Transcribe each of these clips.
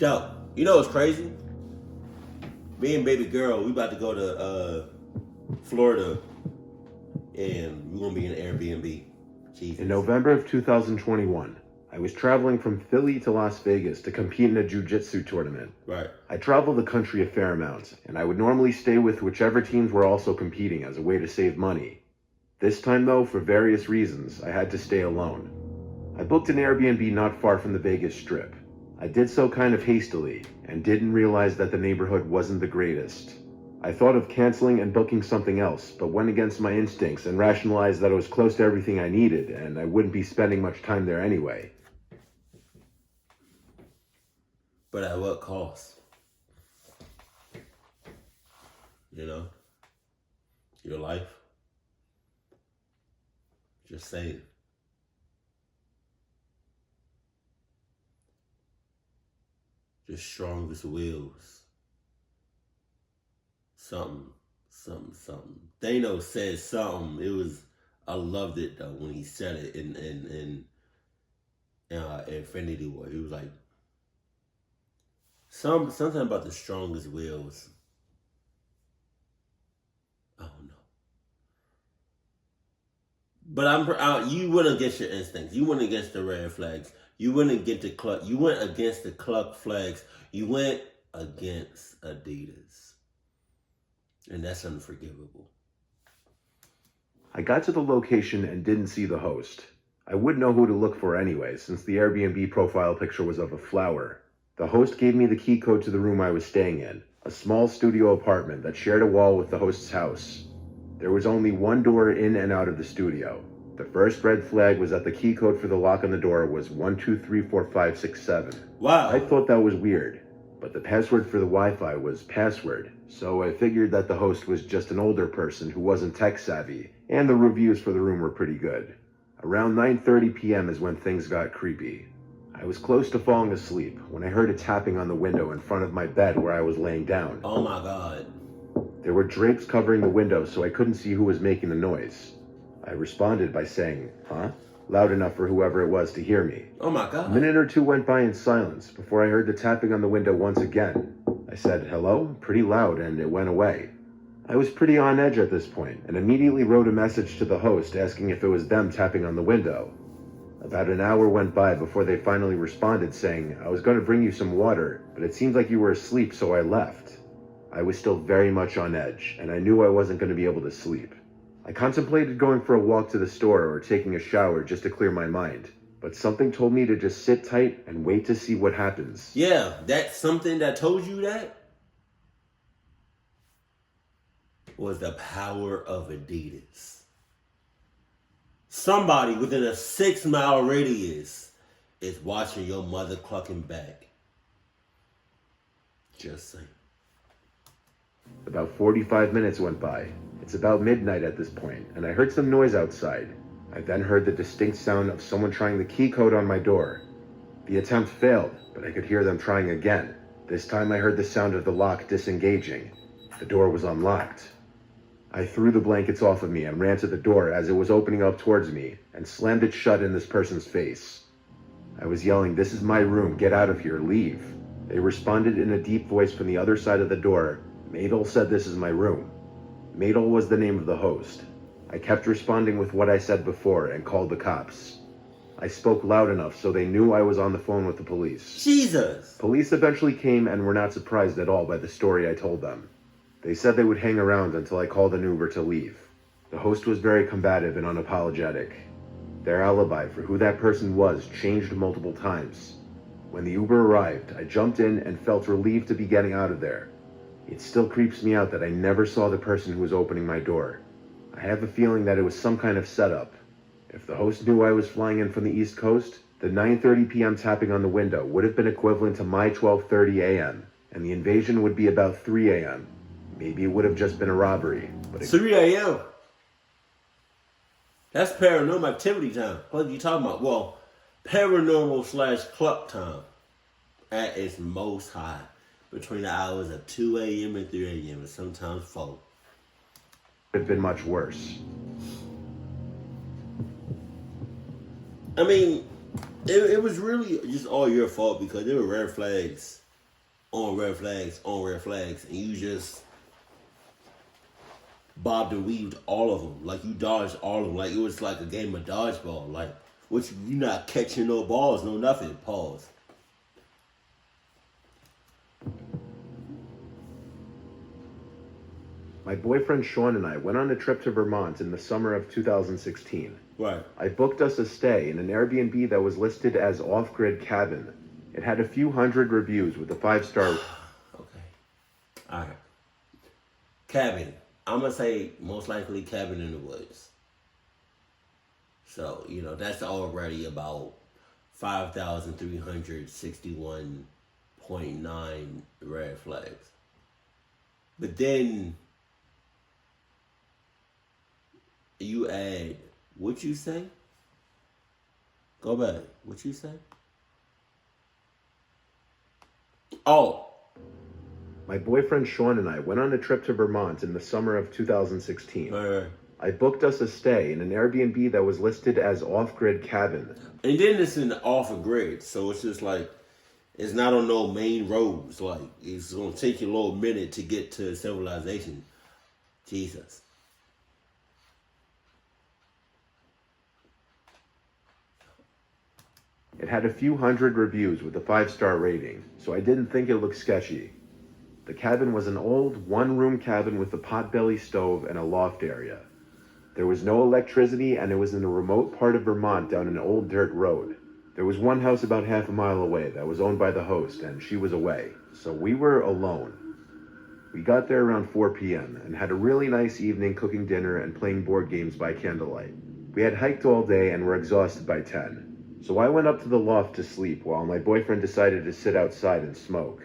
Dope. You know what's crazy? Me and baby girl, we about to go to Florida, and we're gonna be in Airbnb. Jesus. In November of 2021, I was traveling from Philly to Las Vegas to compete in a jiu-jitsu tournament. Right. I traveled the country a fair amount, and I would normally stay with whichever teams were also competing as a way to save money. This time though, for various reasons, I had to stay alone. I booked an Airbnb not far from the Vegas Strip. I did so kind of hastily, and didn't realize that the neighborhood wasn't the greatest. I thought of canceling and booking something else, but went against my instincts and rationalized that it was close to everything I needed, and I wouldn't be spending much time there anyway. But at what cost? You know? Your life? Just saying. Just strongest wills. Something. Thanos said something. I loved it though when he said it in Infinity War. He was like, something about the strongest wills. I don't know. But you went against your instincts. You went against the red flags. You went against the cluck. You went against the cluck flags. You went against Adidas. And that's unforgivable. I got to the location and didn't see the host. I would know who to look for anyway, since the Airbnb profile picture was of a flower. The host gave me the key code to the room I was staying in, a small studio apartment that shared a wall with the host's house. There was only one door in and out of the studio. The first red flag was that the key code for the lock on the door was 1234567. Wow. I thought that was weird, but the password for the Wi-Fi was password, so I figured that the host was just an older person who wasn't tech savvy, and the reviews for the room were pretty good. Around 9:30 p.m. is when things got creepy. I was close to falling asleep when I heard a tapping on the window in front of my bed where I was laying down. Oh my God. There were drapes covering the window, so I couldn't see who was making the noise. I responded by saying, "Huh?" loud enough for whoever it was to hear me. Oh my God. A minute or two went by in silence before I heard the tapping on the window once again. I said, "Hello?" pretty loud, and it went away. I was pretty on edge at this point, and immediately wrote a message to the host asking if it was them tapping on the window. About an hour went by before they finally responded saying, "I was going to bring you some water, but it seems like you were asleep, so I left." I was still very much on edge, and I knew I wasn't going to be able to sleep. I contemplated going for a walk to the store or taking a shower just to clear my mind, but something told me to just sit tight and wait to see what happens. Yeah, that's something that told you that was the power of Adidas. Somebody within a 6-mile radius is watching your mother clucking back. Just saying. About 45 minutes went by. It's about midnight at this point, and I heard some noise outside. I then heard the distinct sound of someone trying the key code on my door. The attempt failed, but I could hear them trying again. This time I heard the sound of the lock disengaging. The door was unlocked. I threw the blankets off of me and ran to the door as it was opening up towards me and slammed it shut in this person's face. I was yelling, "This is my room, get out of here, leave." They responded in a deep voice from the other side of the door. "Madel said this is my room." Madel was the name of the host. I kept responding with what I said before and called the cops. I spoke loud enough so they knew I was on the phone with the police. Jesus! Police eventually came and were not surprised at all by the story I told them. They said they would hang around until I called an Uber to leave. The host was very combative and unapologetic. Their alibi for who that person was changed multiple times. When the Uber arrived, I jumped in and felt relieved to be getting out of there. It still creeps me out that I never saw the person who was opening my door. I have a feeling that it was some kind of setup. If the host knew I was flying in from the East Coast, the 9:30 p.m. tapping on the window would have been equivalent to my 12:30 a.m., and the invasion would be about 3 a.m. Maybe it would have just been a robbery. But 3 a.m. That's paranormal activity time. What are you talking about? Well, paranormal / cluck time at its most high between the hours of 2 a.m. and 3 a.m. and sometimes 4. It would have been much worse. I mean, it was really just all your fault because there were red flags on red flags, and you just bobbed and weaved all of them. Like you dodged all of them. Like it was like a game of dodgeball. Like which you not catching no balls, no nothing. Pause. My boyfriend Sean and I went on a trip to Vermont in the summer of 2016. Right. I booked us a stay in an Airbnb that was listed as off-grid cabin. It had a few hundred reviews with a 5-star. Okay. All right. Cabin. I'm gonna say most likely cabin in the woods. So that's already about 5,361.9 red flags. But then you add what you say? Go back. What you say? Oh. My boyfriend Sean and I went on a trip to Vermont in the summer of 2016. I booked us a stay in an Airbnb that was listed as off-grid cabin. And then it's in the off-grid, so it's just like, it's not on no main roads. Like, it's going to take you a little minute to get to civilization. Jesus. It had a few hundred reviews with a 5-star rating, so I didn't think it looked sketchy. The cabin was an old, one-room cabin with a potbelly stove and a loft area. There was no electricity, and it was in a remote part of Vermont down an old dirt road. There was one house about half a mile away that was owned by the host, and she was away, so we were alone. We got there around 4 p.m. and had a really nice evening cooking dinner and playing board games by candlelight. We had hiked all day and were exhausted by 10, so I went up to the loft to sleep while my boyfriend decided to sit outside and smoke.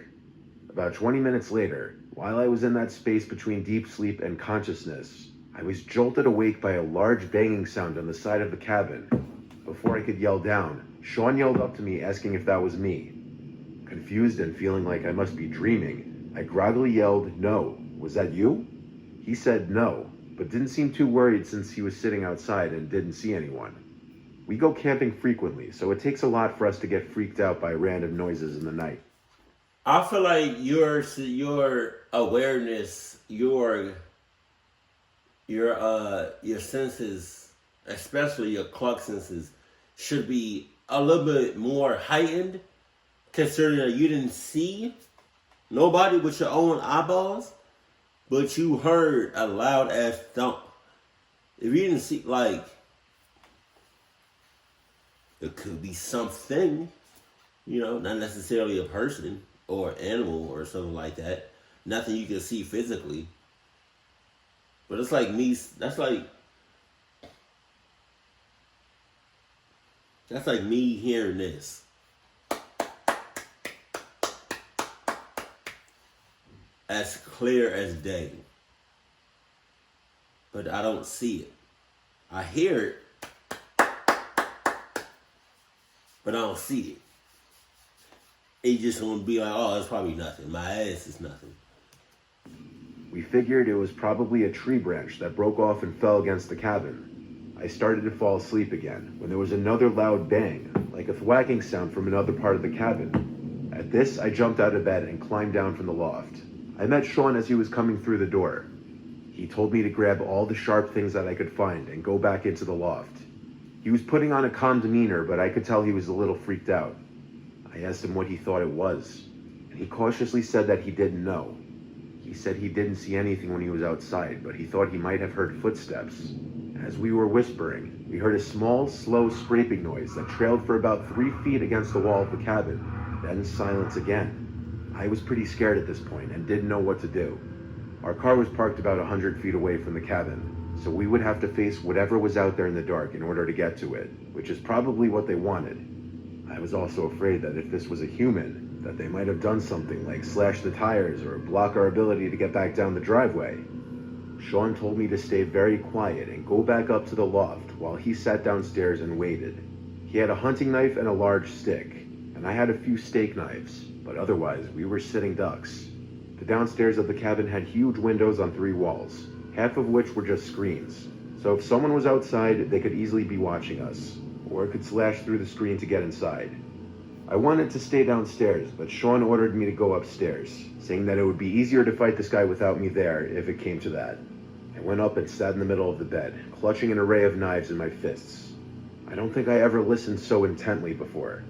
About 20 minutes later, while I was in that space between deep sleep and consciousness, I was jolted awake by a large banging sound on the side of the cabin. Before I could yell down, Sean yelled up to me asking if that was me. Confused and feeling like I must be dreaming, I groggily yelled, "No, was that you?" He said no, but didn't seem too worried since he was sitting outside and didn't see anyone. We go camping frequently, so it takes a lot for us to get freaked out by random noises in the night. I feel like your awareness, your senses, especially your clock senses, should be a little bit more heightened, considering that you didn't see nobody with your own eyeballs, but you heard a loud ass thump. If you didn't see, like, it could be something, not necessarily a person or animal or something like that. Nothing you can see physically. But it's like me, that's like me hearing this. As clear as day. But I don't see it. I hear it, but I don't see it. It's just gonna be like, oh, it's probably nothing. My ass is nothing. We figured it was probably a tree branch that broke off and fell against the cabin. I started to fall asleep again when there was another loud bang, like a thwacking sound from another part of the cabin. At this, I jumped out of bed and climbed down from the loft. I met Sean as he was coming through the door. He told me to grab all the sharp things that I could find and go back into the loft. He was putting on a calm demeanor, but I could tell he was a little freaked out. I asked him what he thought it was, and he cautiously said that he didn't know. He said he didn't see anything when he was outside, but he thought he might have heard footsteps. As we were whispering, we heard a small, slow scraping noise that trailed for about 3 feet against the wall of the cabin, then silence again. I was pretty scared at this point and didn't know what to do. Our car was parked about 100 feet away from the cabin, so we would have to face whatever was out there in the dark in order to get to it, which is probably what they wanted. I was also afraid that if this was a human, that they might have done something like slash the tires or block our ability to get back down the driveway. Sean told me to stay very quiet and go back up to the loft while he sat downstairs and waited. He had a hunting knife and a large stick, and I had a few steak knives, but otherwise we were sitting ducks. The downstairs of the cabin had huge windows on 3 walls, half of which were just screens. So if someone was outside, they could easily be watching us, or could slash through the screen to get inside. I wanted to stay downstairs, but Sean ordered me to go upstairs, saying that it would be easier to fight this guy without me there if it came to that. I went up and sat in the middle of the bed, clutching an array of knives in my fists. I don't think I ever listened so intently before.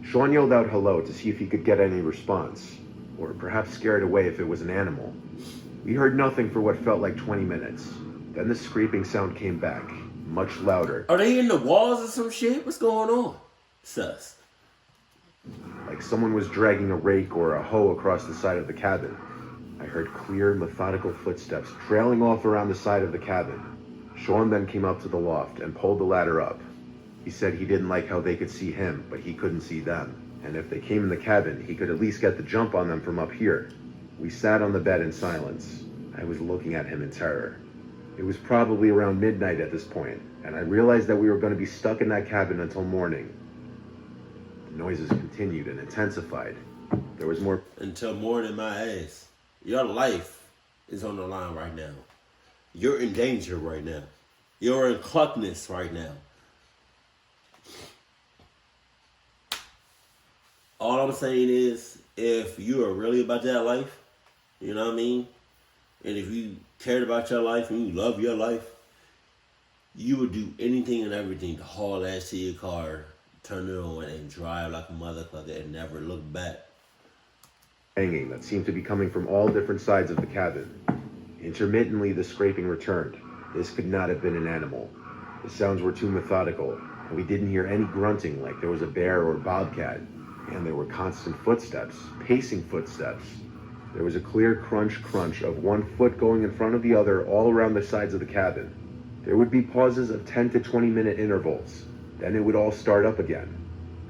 Sean yelled out hello to see if he could get any response, or perhaps scare it away if it was an animal. We heard nothing for what felt like 20 minutes. Then the scraping sound came back, much louder. Are they in the walls or some shit? What's going on? Sus. Like someone was dragging a rake or a hoe across the side of the cabin. I heard clear, methodical footsteps trailing off around the side of the cabin. Sean then came up to the loft and pulled the ladder up. He said he didn't like how they could see him, but he couldn't see them. And if they came in the cabin, he could at least get the jump on them from up here. We sat on the bed in silence. I was looking at him in terror. It was probably around midnight at this point, and I realized that we were going to be stuck in that cabin until morning. The noises continued and intensified. There was more. Until morning, my ass. Your life is on the line right now. You're in danger right now. You're in cluckness right now. All I'm saying is, if you are really about that life, you know what I mean? And if you cared about your life and you love your life, you would do anything and everything to haul ass to your car, turn it on, and drive like a motherfucker and never look back. Banging that seemed to be coming from all different sides of the cabin. Intermittently, the scraping returned. This could not have been an animal. The sounds were too methodical, and we didn't hear any grunting like there was a bear or bobcat. And there were constant footsteps, pacing footsteps. There was a clear crunch of one foot going in front of the other all around the sides of the cabin. There would be pauses of 10 to 20 minute intervals. Then it would all start up again.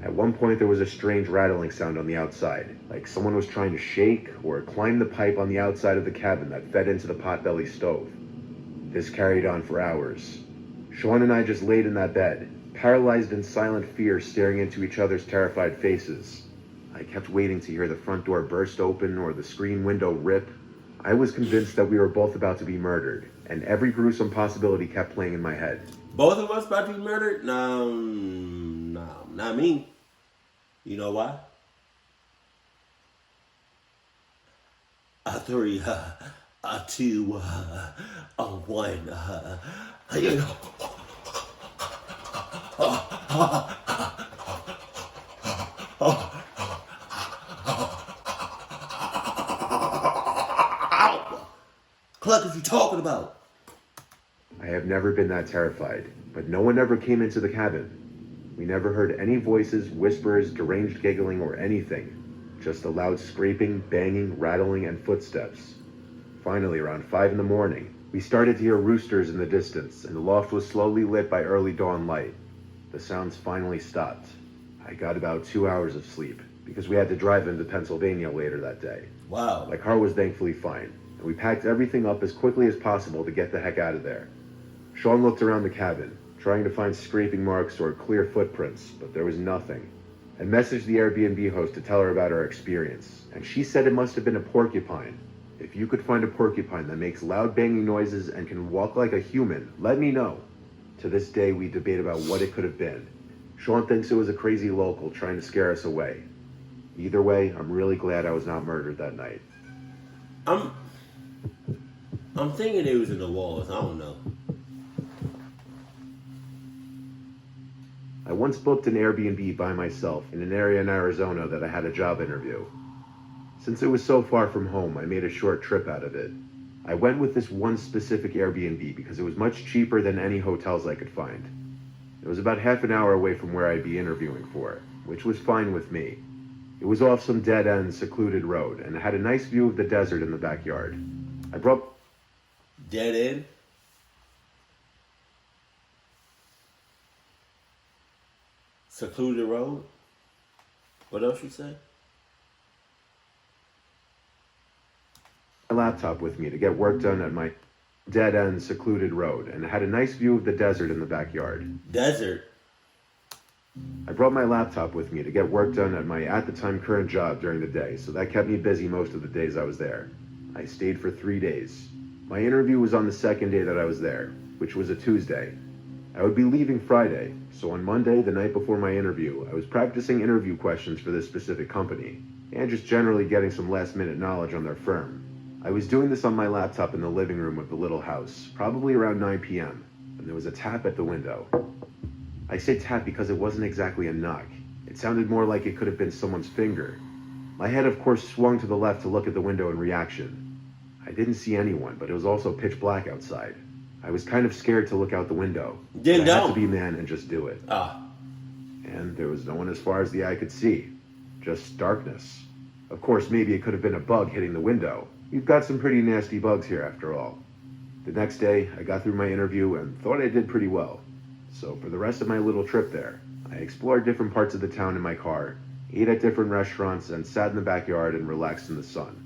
At one point there was a strange rattling sound on the outside, like someone was trying to shake or climb the pipe on the outside of the cabin that fed into the potbelly stove. This carried on for hours. Sean and I just laid in that bed, paralyzed in silent fear, staring into each other's terrified faces. I kept waiting to hear the front door burst open or the screen window rip. I was convinced that we were both about to be murdered, and every gruesome possibility kept playing in my head. Both of us about to be murdered? No, not me. You know why? A 3, a 2, a 1, you know. Cluck, is you talking about? I have never been that terrified, but no one ever came into the cabin. We never heard any voices, whispers, deranged giggling, or anything. Just the loud scraping, banging, rattling, and footsteps. Finally, around 5 in the morning, we started to hear roosters in the distance, and the loft was slowly lit by early dawn light. The sounds finally stopped. I got about 2 hours of sleep, because we had to drive into Pennsylvania later that day. Wow. My car was thankfully fine, and we packed everything up as quickly as possible to get the heck out of there. Sean looked around the cabin, trying to find scraping marks or clear footprints, but there was nothing. I messaged the Airbnb host to tell her about our experience, and she said it must have been a porcupine. If you could find a porcupine that makes loud banging noises and can walk like a human, let me know. To this day, we debate about what it could have been. Sean thinks it was a crazy local trying to scare us away. Either way, I'm really glad I was not murdered that night. I'm thinking it was in the walls. I don't know. I once booked an Airbnb by myself in an area in Arizona that I had a job interview. Since it was so far from home, I made a short trip out of it. I went with this one specific Airbnb because it was much cheaper than any hotels I could find. It was about half an hour away from where I'd be interviewing for, which was fine with me. It was off some dead-end, secluded road, and it had a nice view of the desert in the backyard. I brought... Dead end? Secluded road? What else you say? My laptop with me to get work done at my dead-end, secluded road, and it had a nice view of the desert in the backyard. Desert? I brought my laptop with me to get work done at my at-the-time current job during the day, so that kept me busy most of the days I was there. I stayed for 3 days. My interview was on the second day that I was there, which was a Tuesday. I would be leaving Friday, so on Monday, the night before my interview, I was practicing interview questions for this specific company, and just generally getting some last-minute knowledge on their firm. I was doing this on my laptop in the living room of the little house, probably around 9 p.m., when there was a tap at the window. I say tap because it wasn't exactly a knock. It sounded more like it could have been someone's finger. My head, of course, swung to the left to look at the window in reaction. I didn't see anyone, but it was also pitch black outside. I was kind of scared to look out the window. I had to be a man and just do it. And there was no one as far as the eye could see. Just darkness. Of course, maybe it could have been a bug hitting the window. We've got some pretty nasty bugs here after all. The next day, I got through my interview and thought I did pretty well. So for the rest of my little trip there, I explored different parts of the town in my car, ate at different restaurants, and sat in the backyard and relaxed in the sun.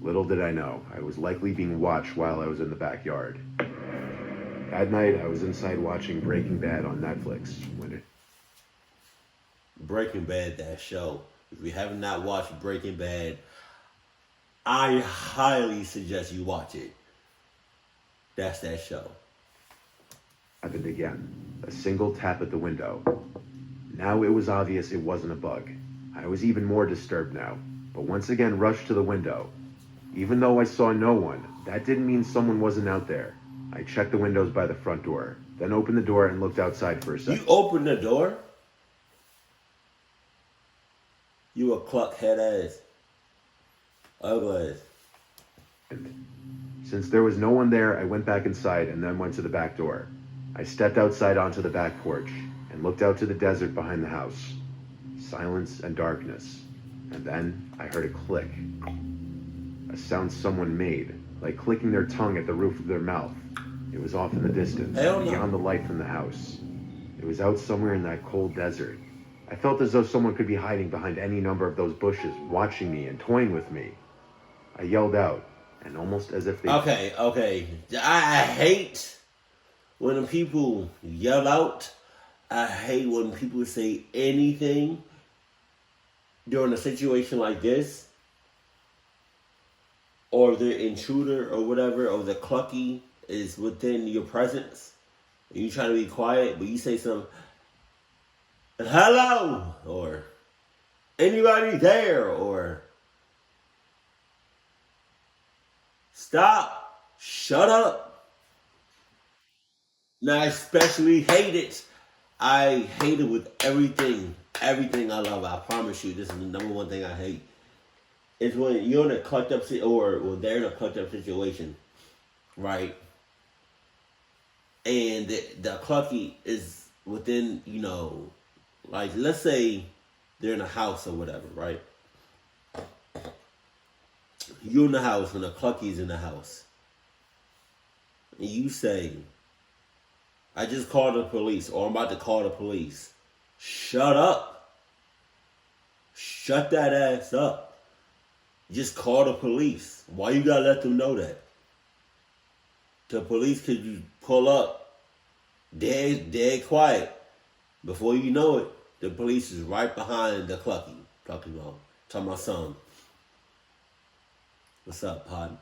Little did I know, I was likely being watched while I was in the backyard. That night, I was inside watching Breaking Bad on Netflix when it... Breaking Bad, that show. If you have not watched Breaking Bad, I highly suggest you watch it. That's that show. Happened again. A single tap at the window. Now it was obvious it wasn't a bug. I was even more disturbed now, but once again rushed to the window. Even though I saw no one, that didn't mean someone wasn't out there. I checked the windows by the front door, then opened the door and looked outside for a second. You opened the door? You a cluck head ass. Ugly ass. Since there was no one there, I went back inside and then went to the back door. I stepped outside onto the back porch and looked out to the desert behind the house. Silence and darkness. And then I heard a click. A sound someone made, like clicking their tongue at the roof of their mouth. It was off in the distance, beyond the light from the house. It was out somewhere in that cold desert. I felt as though someone could be hiding behind any number of those bushes, watching me and toying with me. I yelled out, and almost as if they... Okay. I hate when people yell out. I hate when people say anything during a situation like this. Or the intruder or whatever, or the clucky is within your presence. And you try to be quiet, but you say something, hello, or anybody there, or stop, shut up. Now I especially hate it. I hate it with everything I love. I promise you, this is the number one thing I hate. It's when you're in a clucked up or when they're in a clucked up situation, right? And the clucky is within, like let's say they're in a house or whatever, right? You're in the house and the clucky's in the house. And you say, I just called the police, or I'm about to call the police. Shut up. Shut that ass up. Just call the police. Why you gotta let them know that? The police could you pull up dead quiet. Before you know it, the police is right behind the clucky. Talking to my son. What's up, Pod?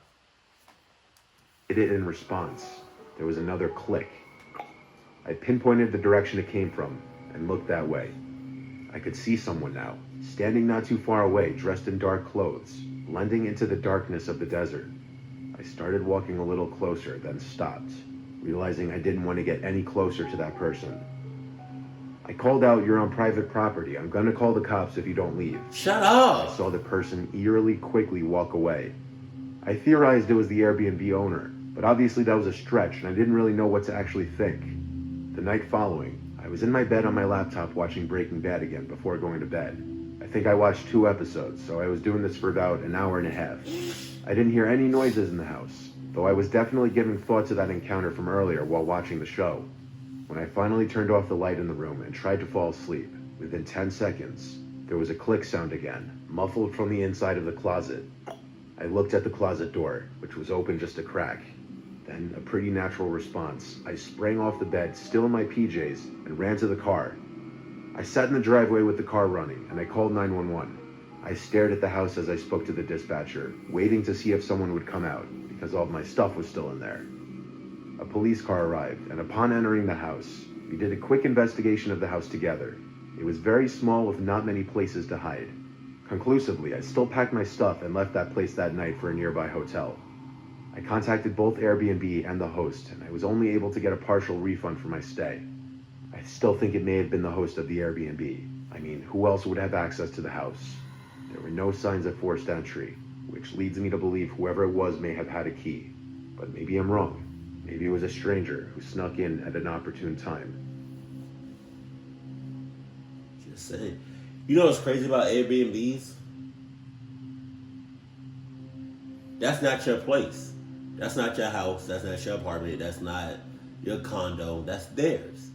It in response. There was another click. I pinpointed the direction it came from and looked that way. I could see someone now, standing not too far away, dressed in dark clothes, blending into the darkness of the desert. I started walking a little closer, then stopped, realizing I didn't want to get any closer to that person. I called out, "You're on private property. I'm gonna call the cops if you don't leave." Shut up! I saw the person eerily quickly walk away. I theorized it was the Airbnb owner, but obviously that was a stretch and I didn't really know what to actually think. The night following, I was in my bed on my laptop watching Breaking Bad again before going to bed. I think I watched 2 episodes, so I was doing this for about an hour and a half. I didn't hear any noises in the house, though I was definitely giving thought to that encounter from earlier while watching the show. When I finally turned off the light in the room and tried to fall asleep, within 10 seconds, there was a click sound again, muffled from the inside of the closet. I looked at the closet door, which was open just a crack. Then, a pretty natural response, I sprang off the bed, still in my PJs, and ran to the car. I sat in the driveway with the car running, and I called 911. I stared at the house as I spoke to the dispatcher, waiting to see if someone would come out, because all of my stuff was still in there. A police car arrived, and upon entering the house, We did a quick investigation of the house together. It was very small with not many places to hide. Conclusively, I still packed my stuff and left that place that night for a nearby hotel. I contacted both Airbnb and the host, and I was only able to get a partial refund for my stay. I still think it may have been the host of the Airbnb. I mean, who else would have access to the house? There were no signs of forced entry, which leads me to believe whoever it was may have had a key. But maybe I'm wrong. Maybe it was a stranger who snuck in at an opportune time. Just saying. You know what's crazy about Airbnbs? That's not your place. That's not your house. That's not your apartment. That's not your condo. That's theirs.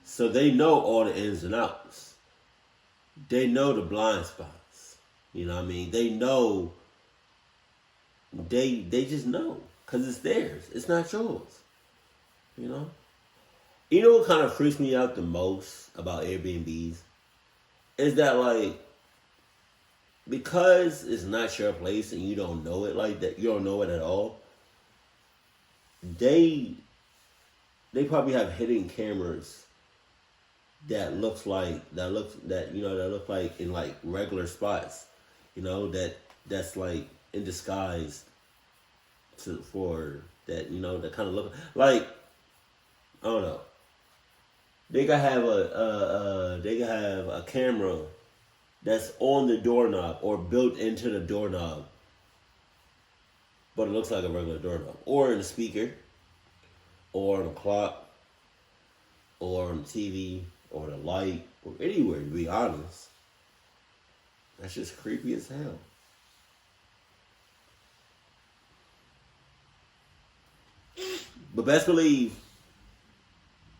So they know all the ins and outs. They know the blind spots. You know what I mean? They know. They just know. Because it's theirs. It's not yours. You know? You know what kind of freaks me out the most about Airbnbs? Is that, like, because it's not your place and you don't know it like that, you don't know it at all, they probably have hidden cameras that look like in like regular spots, you know, that's like in disguise for that, you know, that kind of look like, I don't know. They could have a camera that's on the doorknob or built into the doorknob, but it looks like a regular doorknob, or in the speaker, or on the clock, or on the TV, or the light, or anywhere, to be honest. That's just creepy as hell. But best believe,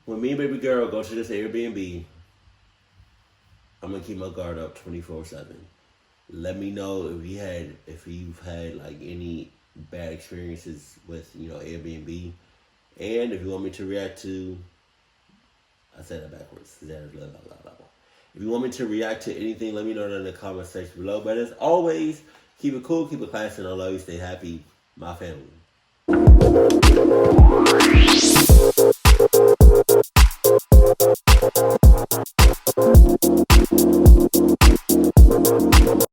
when me and baby girl go to this Airbnb, I'm gonna keep my guard up 24/7. Let me know if you've had like any bad experiences with, you know, Airbnb, and if you want me to react to, I said that backwards. If you want me to react to anything, let me know in the comment section below. But as always, keep it cool, keep it classy, and I love you. Stay happy, my family.